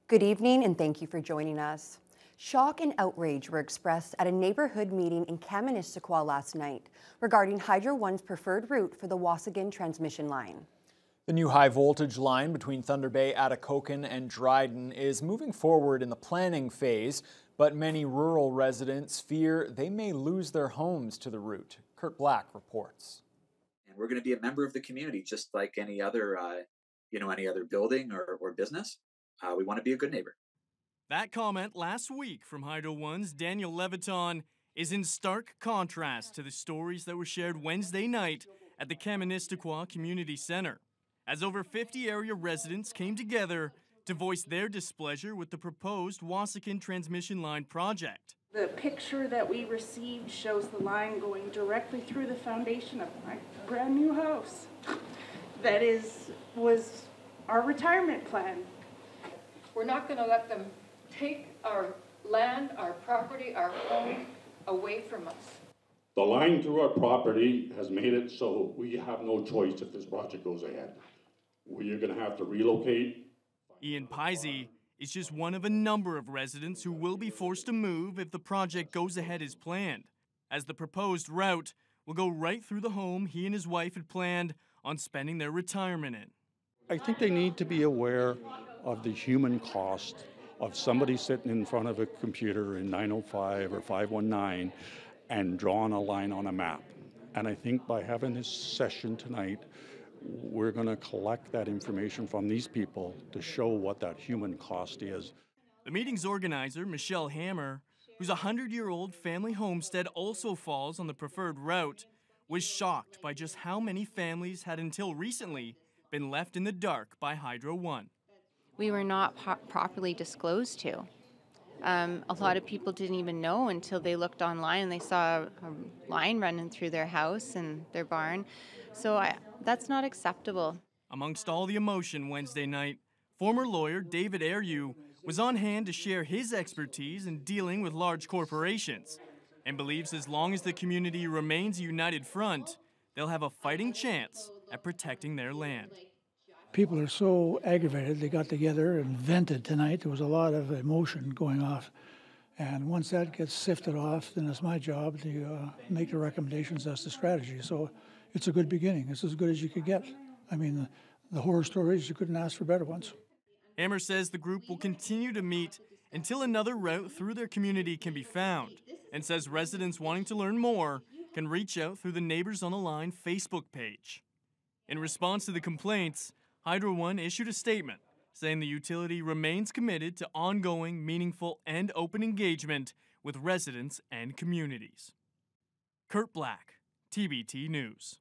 Good evening and thank you for joining us. Shock and outrage were expressed at a neighborhood meeting in Kaministiquia last night regarding Hydro One's preferred route for the Waasigan transmission line. The new high-voltage line between Thunder Bay, Atikokan, and Dryden is moving forward in the planning phase, but many rural residents fear they may lose their homes to the route. Kurt Black reports. And we're going to be a member of the community, just like any other, any other building or business. We want to be a good neighbor. That comment last week from Hydro One's Daniel Leviton is in stark contrast to the stories that were shared Wednesday night at the Kaministiquia Community Center, as over 50 area residents came together to voice their displeasure with the proposed Waasigan transmission line project. The picture that we received shows the line going directly through the foundation of my brand new house. That was our retirement plan. We're not going to let them take our land, our property, our home away from us. The line through our property has made it so we have no choice if this project goes ahead. We're going to have to relocate. Ian Pisey is just one of a number of residents who will be forced to move if the project goes ahead as planned, as the proposed route will go right through the home he and his wife had planned on spending their retirement in. I think they need to be aware of the human cost of somebody sitting in front of a computer in 905 or 519 and drawing a line on a map. And I think by having this session tonight, we're going to collect that information from these people to show what that human cost is. The meeting's organizer, Michelle Hammer, whose 100-year-old family homestead also falls on the preferred route, was shocked by just how many families had until recently been left in the dark by Hydro One. We were not properly disclosed to. A lot of people didn't even know until they looked online and they saw a line running through their house and their barn. So that's not acceptable. Amongst all the emotion Wednesday night, former lawyer David Airyu was on hand to share his expertise in dealing with large corporations and believes as long as the community remains a united front, they'll have a fighting chance at protecting their land. People are so aggravated, they got together and vented tonight. There was a lot of emotion going off. And once that gets sifted off, then it's my job to make the recommendations as to strategy. So it's a good beginning. It's as good as you could get. I mean, the horror stories, you couldn't ask for better ones. Hammer says the group will continue to meet until another route through their community can be found, and says residents wanting to learn more can reach out through the Neighbors on the Line Facebook page. In response to the complaints, Hydro One issued a statement saying the utility remains committed to ongoing, meaningful, and open engagement with residents and communities. Kurt Black, TBT News.